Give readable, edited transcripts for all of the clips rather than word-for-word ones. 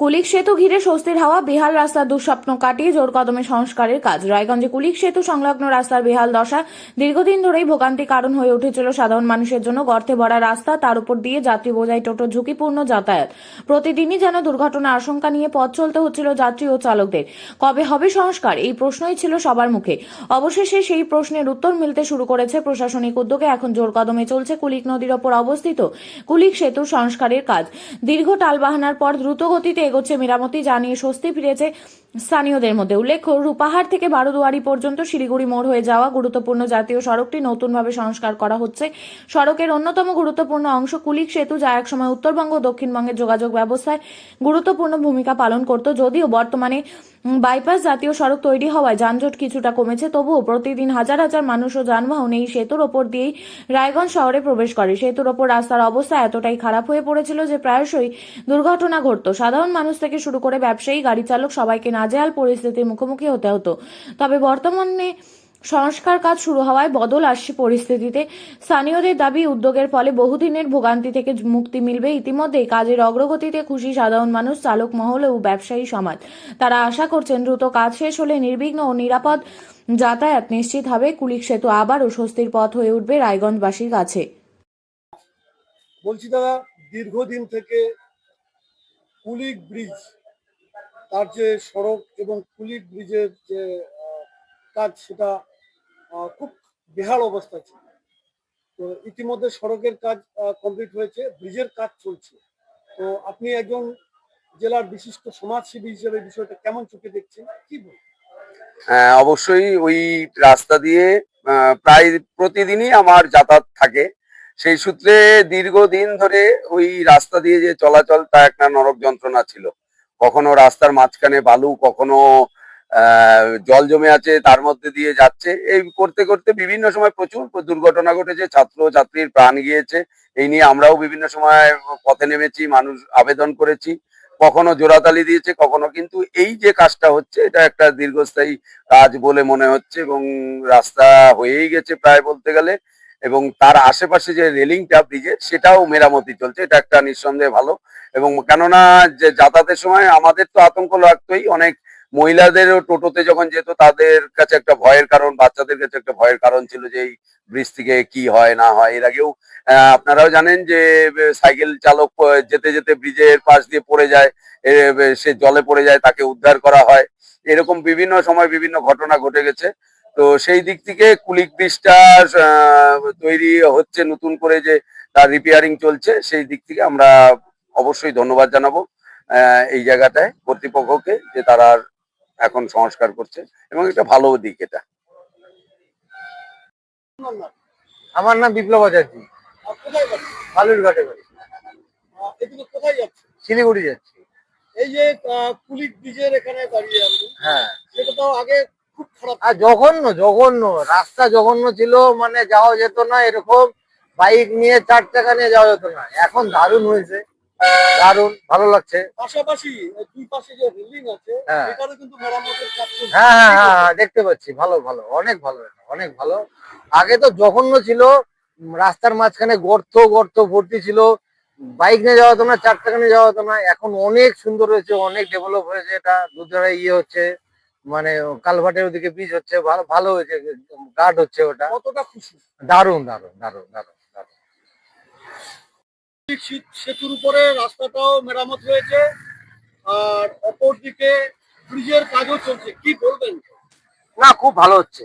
কুলিক সেতু ঘিরে স্বস্তির হাওয়া, বেহাল রাস্তার দুঃস্বপ্ন কাটিয়ে জোর কদমে সংস্কারের কাজ। রায়গঞ্জে কুলিক সেতু সংলগ্ন রাস্তার বেহাল দশা দীর্ঘদিন ধরেই ভোগান্তির কারণ হয়ে উঠেছিল সাধারণ মানুষের জন্য। গর্তে ভরা রাস্তা, তার উপর দিয়ে যাত্রী বোঝাই টোটো ঝুঁকিপূর্ণ যাতায়াত। প্রতিদিনই যেন দুর্ঘটনার আশঙ্কা নিয়ে পথ চলতে হচ্ছিল যাত্রী ও চালকদের। কবে হবে সংস্কার, এই প্রশ্নই ছিল সবার মুখে। অবশেষে সেই প্রশ্নের উত্তর মিলতে শুরু করেছে প্রশাসনিক উদ্যোগে। এখন জোর কদমে চলছে কুলিক নদীর ওপর অবস্থিত কুলিক সেতুর সংস্কারের কাজ। দীর্ঘ টালবাহানার পর দ্রুত গতিতে এগোচ্ছে মেরামতি, জানিয়ে স্বস্তি ফিরেছে স্থানীয়দের মধ্যে। উল্লেখ্য, রূপাহার থেকে বারোদুয়ারি পর্যন্ত শিলিগুড়ি মোড় হয়ে যাওয়া গুরুত্বপূর্ণ জাতীয় সড়কটি নতুনভাবে সংস্কার করা হচ্ছে। সড়কের অন্যতম গুরুত্বপূর্ণ অংশ কুলিক সেতু, যা একসময় উত্তরবঙ্গ ও দক্ষিণবঙ্গের যোগাযোগ ব্যবস্থায় গুরুত্বপূর্ণ ভূমিকা পালন করত। যদিও বর্তমানে বাইপাস জাতীয় সড়ক তৈরি হওয়ায় যানজট কিছুটা কমেছে, তবুও প্রতিদিন হাজার হাজার মানুষ ও যানবাহন এই সেতুর ওপর দিয়েই রায়গঞ্জ শহরে প্রবেশ করে। সেতুর ওপর রাস্তার অবস্থা এতটাই খারাপ হয়ে পড়েছিল যে প্রায়শই দুর্ঘটনা ঘটত। সাধারণ মানুষ থেকে শুরু করে ব্যবসায়ী, গাড়ি চালক সবাইকে নাজেহাল পরিস্থিতির মুখোমুখি হতে হতো। তবে বর্তমানে সংস্কার কাজ শুরু হওয়ায় বদল আসছে পরিস্থিতিতে। স্থানীয়দের দাবি, উদ্যোগের ফলে বহুদিনের ভোগান্তি থেকে মুক্তি মিলবে। ইতিমধ্যেই কাজের অগ্রগতিতে খুশি সাধারণ মানুষ, চালক মহল ও ব্যবসায়ী সমাজ। তারা আশা করছেন দ্রুত কাজ শেষ হলে নির্বিঘ্ন ও নিরাপদ যাতায়াত নিশ্চিত হবে। কুলিক সেতু আবারও স্বস্তির পথ হয়ে উঠবে রায়গঞ্জবাসীর কাছে। বলছি দাদা, দীর্ঘদিন থেকে কুলিক ব্রিজ, তার যে সড়ক এবং কুলিক ব্রিজের যে কাজ, সেটা খুব বেহাল অবস্থা ছিল। তো ইতিমধ্যে সড়কের কাজ কমপ্লিট হয়েছে, ব্রিজের কাজ চলছে। তো আপনি একজন জেলার বিশিষ্ট সমাজসেবী হিসেবে বিষয়টা কেমন চোখে দেখছেন, কি বলবেন? হ্যাঁ, অবশ্যই ওই রাস্তা দিয়ে প্রায় প্রতিদিনই আমার যাতায়াত থাকে। সেই সূত্রে দীর্ঘদিন ধরে ওই রাস্তা দিয়ে যে চলাচল, তা একটা নরক যন্ত্রণা ছিল। কখনো রাস্তার মাঝখানে বালু, কখনো জল জমে আছে, তার মধ্যে দিয়ে যাচ্ছে। এই করতে করতে বিভিন্ন সময় প্রচুর দুর্ঘটনা ঘটেছে, ছাত্র ছাত্রীর প্রাণ গিয়েছে। এই নিয়ে আমরাও বিভিন্ন সময় পথে নেমেছি, মানুষ আবেদন করেছি, কখনো জোড়াতালি দিয়েছে, কখনো। কিন্তু এই যে কাজটা হচ্ছে, এটা একটা দীর্ঘস্থায়ী কাজ বলে মনে হচ্ছে এবং রাস্তা হয়েই গেছে প্রায় বলতে গেলে। এবং তার আশেপাশে যে রেলিংটা ব্রিজের, সেটাও মেরামতি চলছে। এটা একটা নিঃসন্দেহে ভালো। এবং কেননা যে যাতায়াতের সময় আমাদের তো আতঙ্ক লাগতোই, অনেক মহিলাদেরও টোটোতে যখন যেত, তাদের কাছে একটা ভয়ের কারণ, বাচ্চাদের কাছে একটা ভয়ের কারণ ছিল যে এই ব্রিজ থেকে কি হয় না হয়। এর আগেও আপনারাও জানেন যে সাইকেল চালক যেতে যেতে ব্রিজের পাশ দিয়ে পড়ে যায়, সে জলে পড়ে যায়, তাকে উদ্ধার করা হয়। এরকম বিভিন্ন সময় বিভিন্ন ঘটনা ঘটে গেছে। তো সেই দিক থেকে কুলিক ব্রিজটা তৈরি হচ্ছে নতুন করে, যে তার রিপেয়ারিং চলছে, সেই দিক থেকে আমরা অবশ্যই ধন্যবাদ জানাবো এই জায়গাটায় কর্তৃপক্ষকে, যে তারা এখন সংস্কার করছে এবং এটা ভালো দিক। এটা আমার নাম বিপ্লব আচার্য। কোথায় যাচ্ছে? বালুরঘাটে বাড়ি। এদিকে কোথায় যাচ্ছে? শিলিগুড়ি যাচ্ছি। এই যে কুলিক ব্রিজের এখানে দাঁড়িয়ে আছেন, হ্যাঁ, সেটা তো আগে খুব খারাপ আর ছিল। জঘন্য জঘন্য রাস্তা, জঘন্য ছিল, মানে যাওয়া যেত না। এরকম বাইক নিয়ে, 4 চাকা নিয়ে যাওয়া যেত না। এখন দারুণ হয়েছে, দারুণ ভালো লাগছে। পাশাপাশি দুই পাশে যে রেলিং আছে, হ্যাঁ সেটারও কিন্তু মেরামতের কাজ চলছে। হ্যাঁ হ্যাঁ হ্যাঁ হ্যাঁ, দেখতে পাচ্ছি। ভালো ভালো, অনেক ভালো, এটা অনেক ভালো। আগে তো জঘন্য ছিল, রাস্তার মাঝখানে গর্ত গর্ত ভর্তি ছিল, বাইক নিয়ে যাওয়া হতো না, 4 চাকা নিয়ে যাওয়া হতো না। এখন অনেক সুন্দর হয়েছে, অনেক ডেভেলপ হয়েছে। এটা দুধারে হচ্ছে, মানে কালভার্টের ওদিকে ব্রিজ হচ্ছে, ভালো ভালো হয়েছে, গার্ড হচ্ছে ওটা। কতটা খুশি? দারুণ দারুণ দারুণ দারুণ দারুণ। সেতুর উপরে রাস্তাটাও মেরামত হয়েছে, আর অপরদিকে ব্রিজের কাজও চলছে, কি বলবেন? না, খুব ভালো হচ্ছে।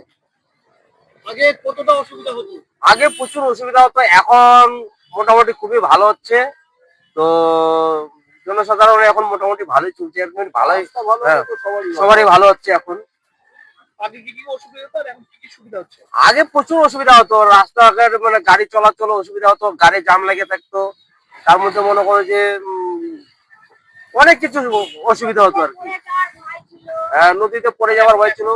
আগে কতটা অসুবিধা হতো? আগে প্রচুর অসুবিধা হতো, এখন মোটামুটি খুবই ভালো হচ্ছে। তো জনসাধারণ এখন মোটামুটি ভালোই চলছে, এখন ভালোই। রাস্তা ভালো হ্যাঁ, হলে তো সবারই ভালো হচ্ছে এখন। আগে কি কি অসুবিধা হতো আর এখন কি কি সুবিধা হচ্ছে? আগে প্রচুর অসুবিধা হতো, রাস্তাঘাট মানে গাড়ি চলাচল অসুবিধা হতো, গাড়ি জাম লেগে থাকতো। তার মধ্যে মনে করো যে অনেক কিছু অসুবিধা হতো আর কি। নদীতে পড়ে যাওয়ার ভয় ছিল।